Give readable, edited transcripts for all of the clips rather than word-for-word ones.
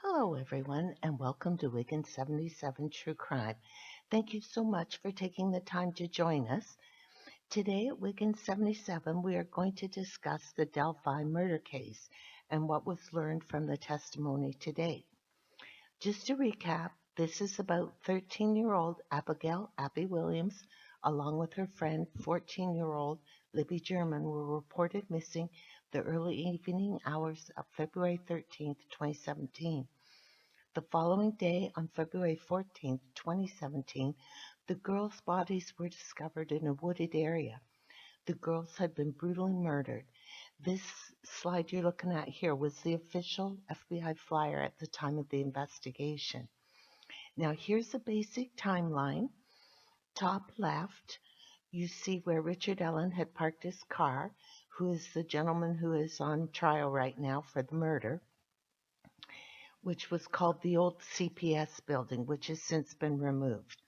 Hello, everyone, and welcome to Wigan 77 True Crime. Thank you so much for taking the time to join us. Today at Wigan 77, we are going to discuss the Delphi murder case and what was learned from the testimony today. Just to recap, this is about 13-year-old Abigail Abby Williams, along with her friend 14-year-old Libby German, were reported missing the early evening hours of February 13th, 2017. The following day, on February 14th, 2017, the girls' bodies were discovered in a wooded area. The girls had been brutally murdered. This slide you're looking at here was the official FBI flyer at the time of the investigation. Now, here's a basic timeline. Top left, you see where Richard Ellen had parked his car, who is the gentleman who is on trial right now for the murder, which was called the old CPS building, which has since been removed.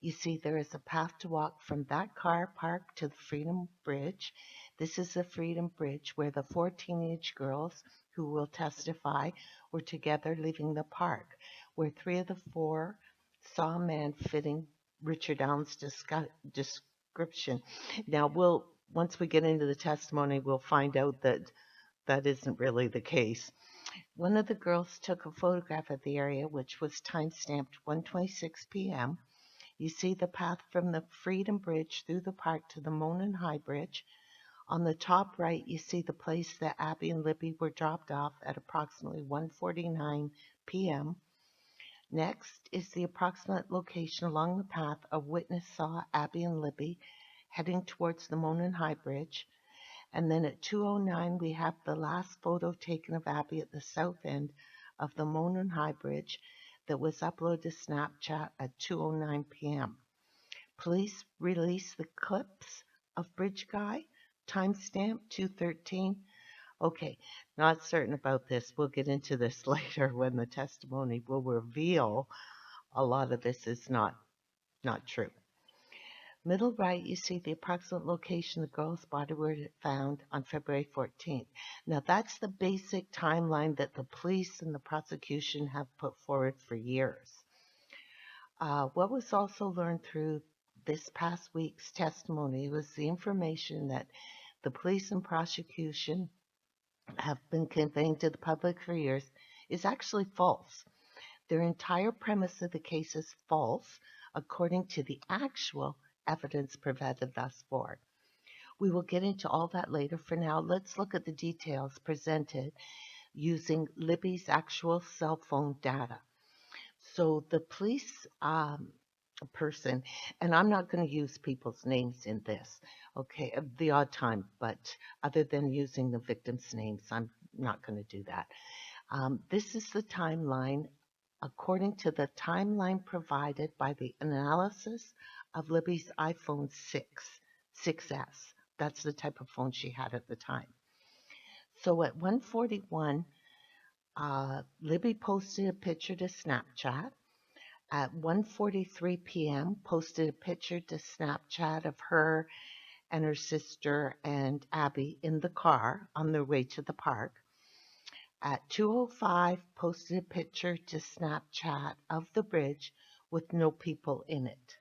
You see there is a path to walk from that car park to the Freedom Bridge. This is the Freedom Bridge where the 4 teenage girls who will testify were together leaving the park, where 3 of the 4 saw a man fitting Richard Allen's description. Now, once we get into the testimony, we'll find out that that isn't really the case. One of the girls took a photograph of the area, which was time-stamped 1:26 p.m. You see the path from the Freedom Bridge through the park to the Monon High Bridge. On the top right, you see the place that Abby and Libby were dropped off at approximately 1:49 p.m. Next is the approximate location along the path a witness saw Abby and Libby heading towards the Monon High Bridge. And then at 2:09, we have the last photo taken of Abby at the south end of the Monon High Bridge that was uploaded to Snapchat at 2:09 p.m. Police released the clips of Bridge Guy, timestamp 2:13. Okay, not certain about this. We'll get into this later when the testimony will reveal a lot of this is not true. Middle right, you see the approximate location the girl's body were found on February 14th. Now, that's the basic timeline that the police and the prosecution have put forward for years. What was also learned through this past week's testimony was the information that the police and prosecution have been conveying to the public for years is actually false. Their entire premise of the case is false, according to the actual evidence provided thus far. We will get into all that later. For now, let's look at the details presented using Libby's actual cell phone data. So the police person, and I'm not going to use people's names in this, okay, the odd time, but other than using the victims' names, I'm not going to do that. This is the timeline according to the timeline provided by the analysis of Libby's iPhone 6S. That's the type of phone she had at the time. So at 1:41, Libby posted a picture to Snapchat. At 1:43 p.m., posted a picture to Snapchat of her and her sister and Abby in the car on their way to the park. At 2:05, posted a picture to Snapchat of the bridge with no people in it.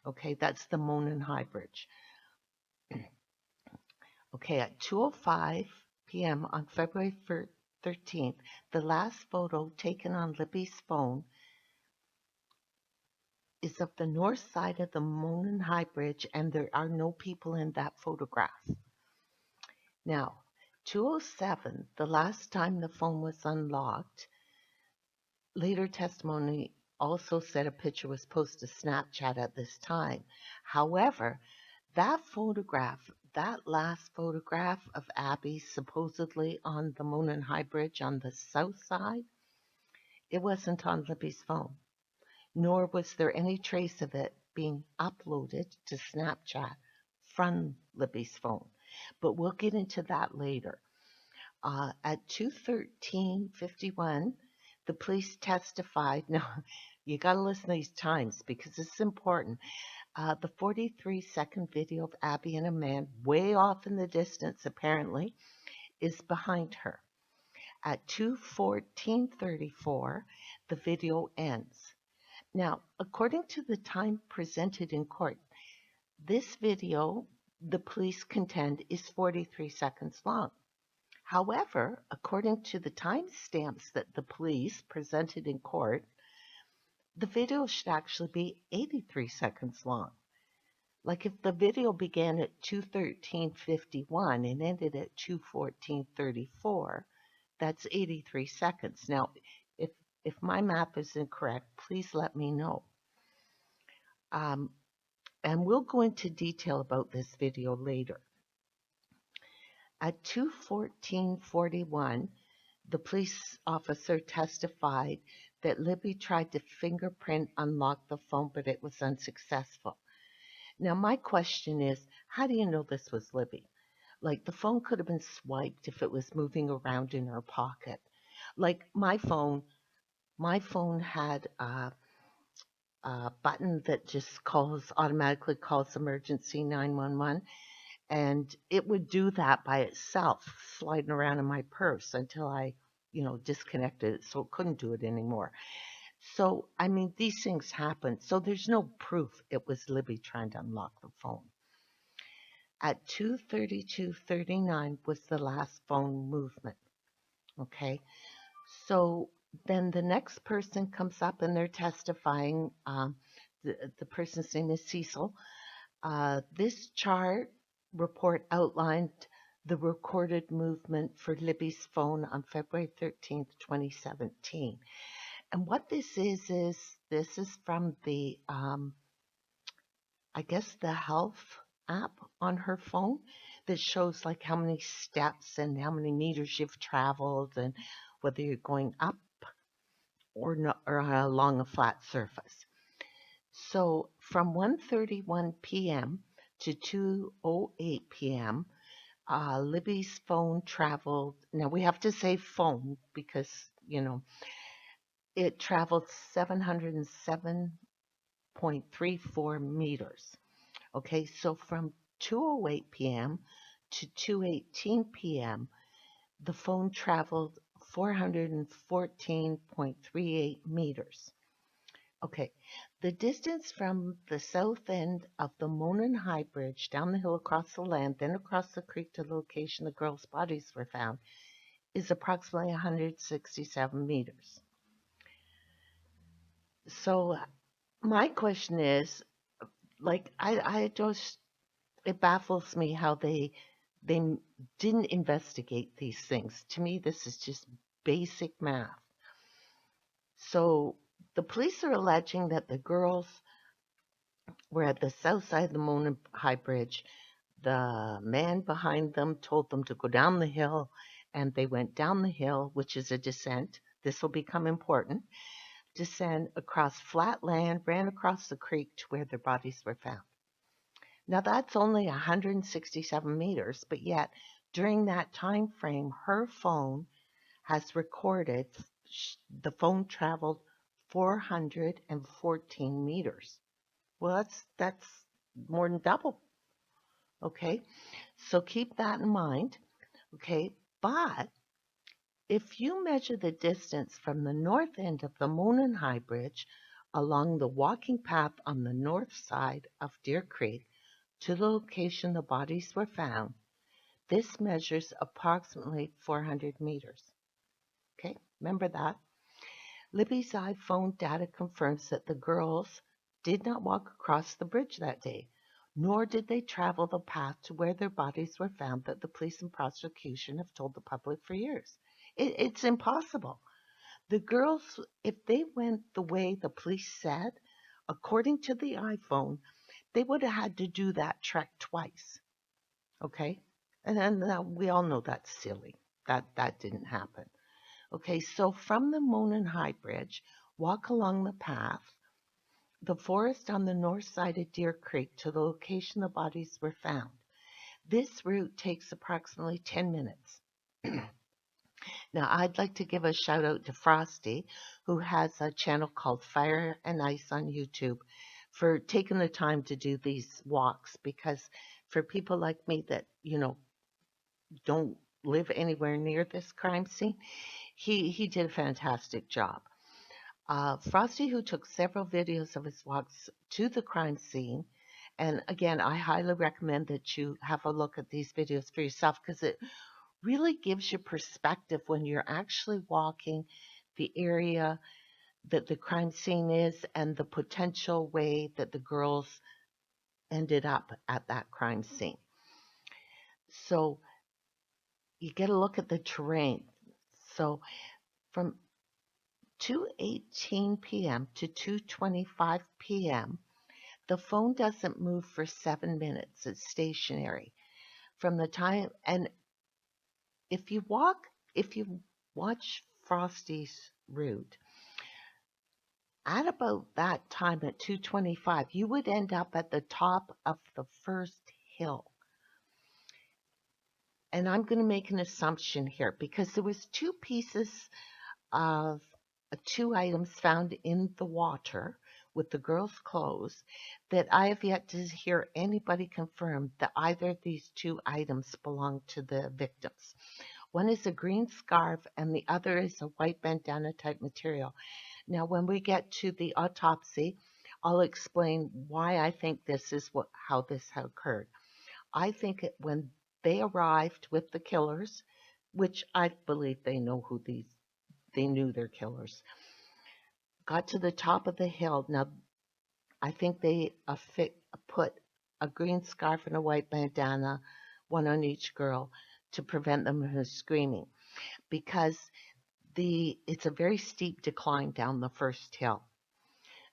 Okay, that's the Monon High Bridge. Okay, at 2:05 p.m. on February 13th, the last photo taken on Libby's phone is of the north side of the Monon High Bridge, and there are no people in that photograph. Now, 2:07, the last time the phone was unlocked, later testimony also said a picture was posted to Snapchat at this time. However, that photograph, that last photograph of Abby supposedly on the Monon High Bridge on the south side, it wasn't on Libby's phone, nor was there any trace of it being uploaded to Snapchat from Libby's phone. But we'll get into that later. At 2:13:51, the police testified. Now, you got to listen to these times because it's important. The 43-second video of Abby and a man way off in the distance, apparently, is behind her. At 2:14:34, the video ends. Now, according to the time presented in court, this video, the police contend, is 43 seconds long. However, according to the timestamps that the police presented in court, the video should actually be 83 seconds long. Like if the video began at 2:13:51 and ended at 2:14:34, that's 83 seconds. Now, if if my math is incorrect, please let me know. And we'll go into detail about this video later. At 2:14:41, the police officer testified that Libby tried to fingerprint unlock the phone, but it was unsuccessful. Now, my question is, how do you know this was Libby? Like, the phone could have been swiped if it was moving around in her pocket. Like, my phone had a button that just automatically calls emergency 911, and it would do that by itself, sliding around in my purse until I, disconnected it so it couldn't do it anymore. So, I mean, these things happen. So there's no proof it was Libby trying to unlock the phone. At 2:32:39 was the last phone movement. Okay. So then the next person comes up and they're testifying. The person's name is Cecil. This chart report outlined the recorded movement for Libby's phone on February 13th, 2017. And what this is this is from the, I guess, the health app on her phone that shows like how many steps and how many meters you've traveled and whether you're going up or not, or along a flat surface. So from 1:31 p.m. to 2:08 p.m., Libby's phone traveled. Now we have to say phone because, it traveled 707.34 meters. Okay, so from 2:08 p.m. to 2:18 p.m., the phone traveled 414.38 meters. Okay, the distance from the south end of the Monon High Bridge down the hill across the land, then across the creek to the location the girls' bodies were found, is approximately 167 meters. So my question is, like, I just, it baffles me how they didn't investigate these things. To me, this is just basic math. So the police are alleging that the girls were at the south side of the Mona High Bridge. The man behind them told them to go down the hill, and they went down the hill, which is a descent. This will become important. Descend across flat land, ran across the creek to where their bodies were found. Now that's only 167 meters, but yet during that time frame, her phone has recorded the phone traveled 414 meters. Well, that's more than double. Okay, so keep that in mind. Okay, but if you measure the distance from the north end of the Monon High Bridge along the walking path on the north side of Deer Creek to the location the bodies were found, this measures approximately 400 meters. Okay, remember that. Libby's iPhone data confirms that the girls did not walk across the bridge that day, nor did they travel the path to where their bodies were found that the police and prosecution have told the public for years. It's impossible. The girls, if they went the way the police said, according to the iPhone, they would have had to do that trek twice. Okay? And then we all know that's silly. That didn't happen. Okay, so from the Monon High Bridge, walk along the path, the forest on the north side of Deer Creek to the location the bodies were found. This route takes approximately 10 minutes. Now, I'd like to give a shout out to Frosty, who has a channel called Fire and Ice on YouTube, for taking the time to do these walks, because for people like me that, don't live anywhere near this crime scene. He did a fantastic job. Frosty, who took several videos of his walks to the crime scene, and again, I highly recommend that you have a look at these videos for yourself because it really gives you perspective when you're actually walking the area that the crime scene is and the potential way that the girls ended up at that crime scene. So you get a look at the terrain. So from 2:18 p.m. to 2:25 p.m., the phone doesn't move for 7 minutes. It's stationary. From the time, and if you walk, if you watch Frosty's route, at about that time at 2:25, you would end up at the top of the first hill. And I'm going to make an assumption here because there was two pieces of two items found in the water with the girls' clothes that I have yet to hear anybody confirm that either of these two items belong to the victims. One is a green scarf and the other is a white bandana type material. Now, when we get to the autopsy, I'll explain why I think this is how this had occurred. I think when they arrived with the killers, which I believe they knew their killers, got to the top of the hill. Now, I think they put a green scarf and a white bandana, one on each girl, to prevent them from screaming, because it's a very steep decline down the first hill.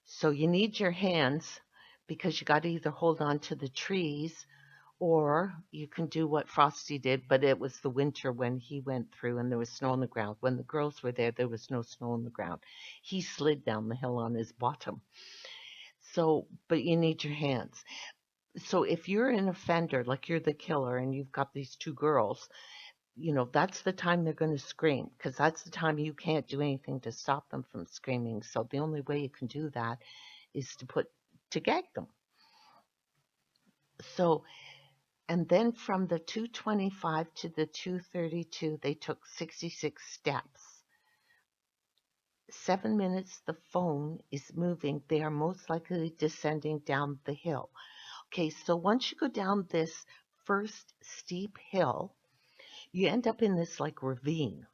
So you need your hands because you got to either hold on to the trees or you can do what Frosty did, but it was the winter when he went through and there was snow on the ground. When the girls were there, there was no snow on the ground. He slid down the hill on his bottom. So, but you need your hands. So if you're an offender, like you're the killer and you've got these two girls, that's the time they're going to scream because that's the time you can't do anything to stop them from screaming. So the only way you can do that is to gag them. So, and then from the 2:25 to the 2:32, they took 66 steps. 7 minutes, the phone is moving. They are most likely descending down the hill. Okay, so once you go down this first steep hill, you end up in this like ravine.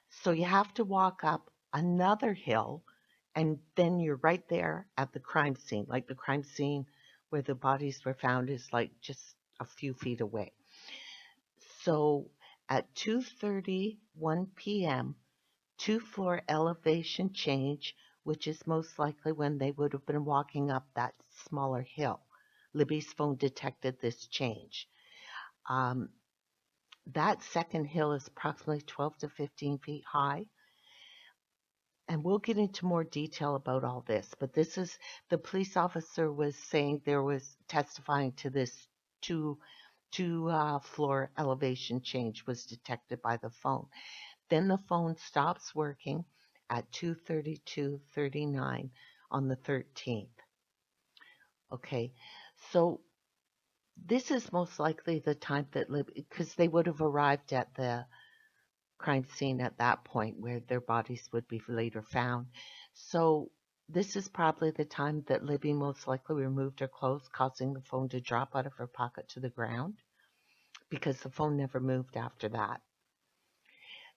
So you have to walk up another hill, and then you're right there at the crime scene. Like the crime scene where the bodies were found is like just a few feet away. So at 2:31 p.m., two-floor elevation change, which is most likely when they would have been walking up that smaller hill. Libby's phone detected this change. That second hill is approximately 12 to 15 feet high. And we'll get into more detail about all this, but this is the police officer was saying there was testifying to this two floor elevation change was detected by the phone. Then the phone stops working at 2:32:39 on the 13th. Okay, so this is most likely the time that because they would have arrived at the crime scene at that point where their bodies would be later found. So this is probably the time that Libby most likely removed her clothes, causing the phone to drop out of her pocket to the ground because the phone never moved after that.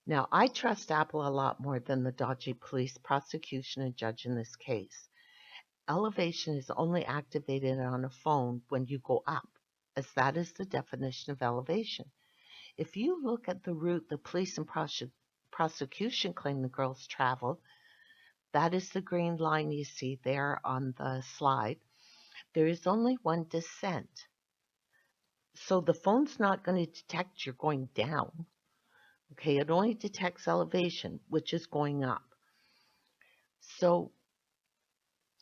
Now, I trust Apple a lot more than the dodgy police, prosecution, and judge in this case. Elevation is only activated on a phone when you go up, as that is the definition of elevation. If you look at the route the police and prosecution claim the girls traveled, that is the green line you see there on the slide. There is only one descent. So the phone's not going to detect you're going down. Okay, it only detects elevation, which is going up. So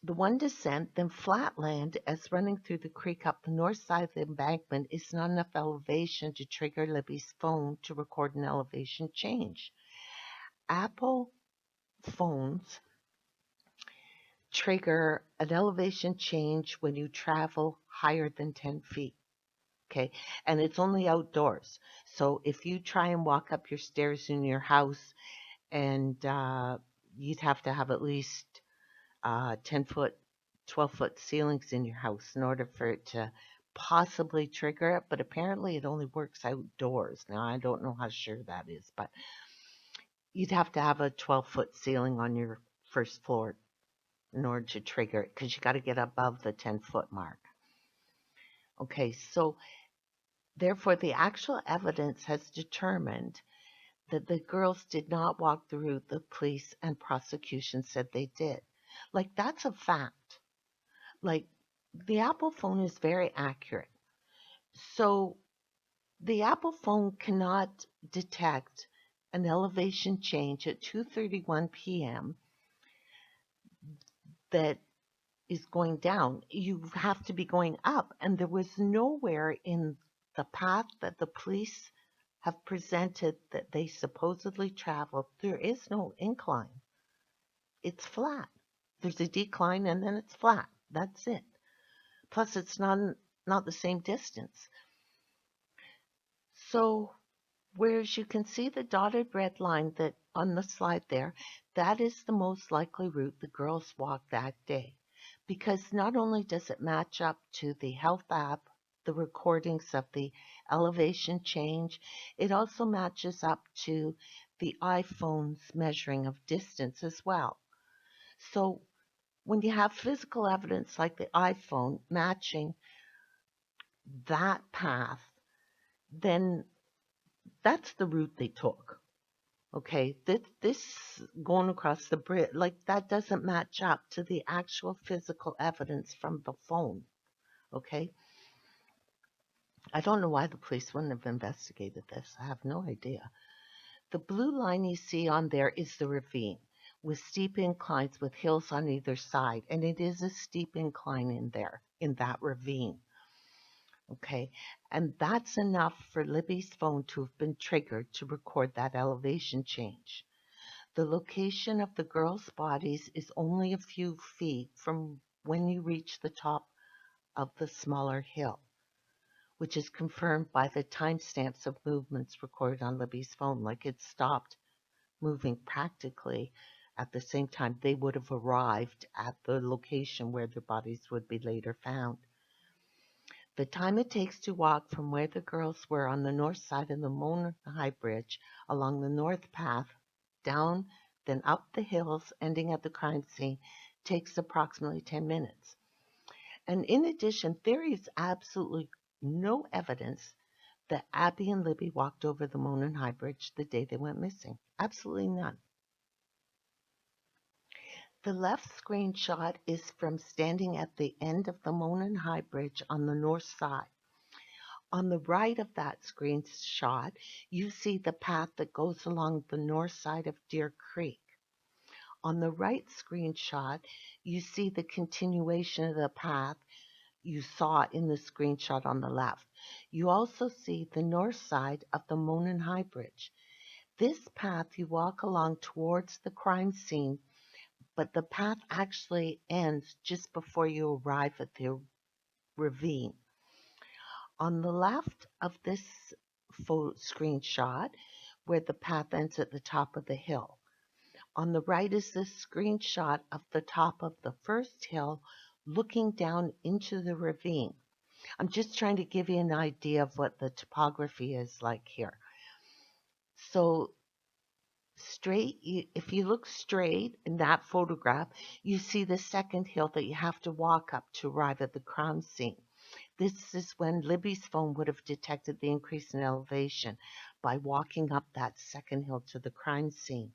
the one descent, then flat land as running through the creek up the north side of the embankment is not enough elevation to trigger Libby's phone to record an elevation change. Apple phones trigger an elevation change when you travel higher than 10 feet. Okay. And it's only outdoors. So if you try and walk up your stairs in your house, and you'd have to have at least 10-foot, 12-foot ceilings in your house in order for it to possibly trigger it. But apparently it only works outdoors. Now, I don't know how sure that is, but you'd have to have a 12-foot ceiling on your first floor in order to trigger it because you got to get above the 10-foot mark. Okay, so therefore, the actual evidence has determined that the girls did not walk the route the police and prosecution said they did. Like, that's a fact. Like, the Apple phone is very accurate. So, the Apple phone cannot detect an elevation change at 2:31 p.m. that is going down. You have to be going up, and there was nowhere in the path that the police have presented that they supposedly traveled. There is no incline. It's flat. There's a decline and then it's flat. That's it. Plus, it's not the same distance. So, whereas you can see the dotted red line that on the slide there, that is the most likely route the girls walked that day. Because not only does it match up to the health app, the recordings of the elevation change, it also matches up to the iPhone's measuring of distance as well. So when you have physical evidence like the iPhone matching that path, then that's the route they took. Okay, this going across the bridge, like that doesn't match up to the actual physical evidence from the phone. Okay, I don't know why the police wouldn't have investigated this. I have no idea. The blue line you see on there is the ravine with steep inclines with hills on either side, and it is a steep incline in there in that ravine. Okay, and that's enough for Libby's phone to have been triggered to record that elevation change. The location of the girls' bodies is only a few feet from when you reach the top of the smaller hill, which is confirmed by the timestamps of movements recorded on Libby's phone. Like it stopped moving practically at the same time they would have arrived at the location where their bodies would be later found. The time it takes to walk from where the girls were on the north side of the Mona High Bridge along the north path, down, then up the hills, ending at the crime scene, takes approximately 10 minutes. And in addition, there is absolutely no evidence that Abby and Libby walked over the Mona High Bridge the day they went missing. Absolutely none. The left screenshot is from standing at the end of the Mona High Bridge on the north side. On the right of that screenshot, you see the path that goes along the north side of Deer Creek. On the right screenshot, you see the continuation of the path you saw in the screenshot on the left. You also see the north side of the Monon High Bridge. This path you walk along towards the crime scene, but the path actually ends just before you arrive at the ravine. On the left of this screenshot, where the path ends at the top of the hill. On the right is the screenshot of the top of the first hill looking down into the ravine. I'm just trying to give you an idea of what the topography is like here. So if you look straight in that photograph, you see the second hill that you have to walk up to arrive at the crime scene. This is when Libby's phone would have detected the increase in elevation by walking up that second hill to the crime scene.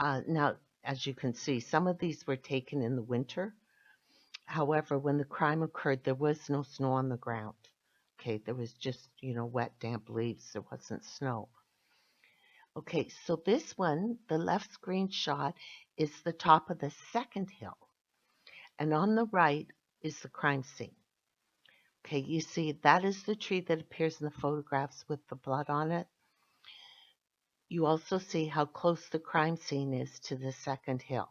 Now, as you can see, some of these were taken in the winter. However, when the crime occurred, there was no snow on the ground. Okay, there was just, wet, damp leaves. There wasn't snow. Okay, so this one, the left screenshot, is the top of the second hill. And on the right is the crime scene. Okay, you see that is the tree that appears in the photographs with the blood on it. You also see how close the crime scene is to the second hill.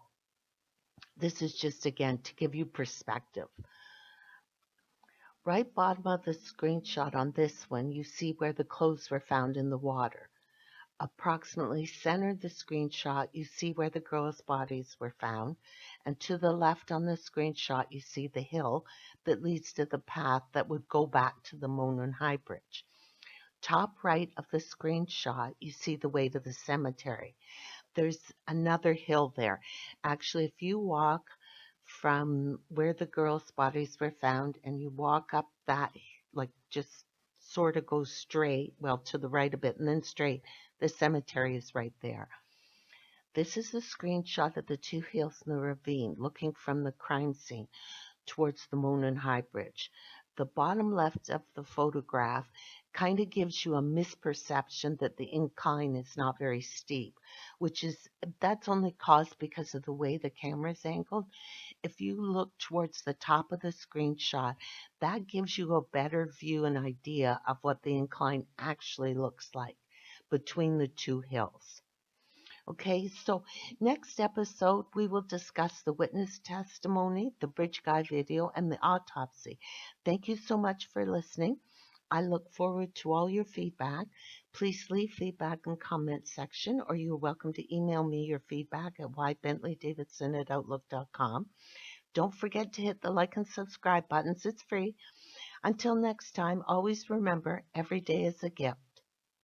This is just, again, to give you perspective. Right bottom of the screenshot on this one, you see where the clothes were found in the water. Approximately center the screenshot, you see where the girls' bodies were found, and to the left on the screenshot, you see the hill that leads to the path that would go back to the Monon High Bridge. Top right of the screenshot, you see the way to the cemetery. There's another hill there. Actually, if you walk from where the girls' bodies were found and you walk up that, like just sort of go straight, well, to the right a bit and then straight, the cemetery is right there. This is a screenshot of the two hills in the ravine looking from the crime scene towards the Monon High Bridge. The bottom left of the photograph kind of gives you a misperception that the incline is not very steep, that's only caused because of the way the camera is angled. If you look towards the top of the screenshot, that gives you a better view and idea of what the incline actually looks like between the two hills. Okay, so next episode we will discuss the witness testimony, the bridge guy video, and the autopsy. Thank you so much for listening. I look forward to all your feedback. Please leave feedback in comment section, or you're welcome to email me your feedback at ybentleydavidson@outlook.com. Don't forget to hit the like and subscribe buttons. It's free. Until next time, always remember, every day is a gift.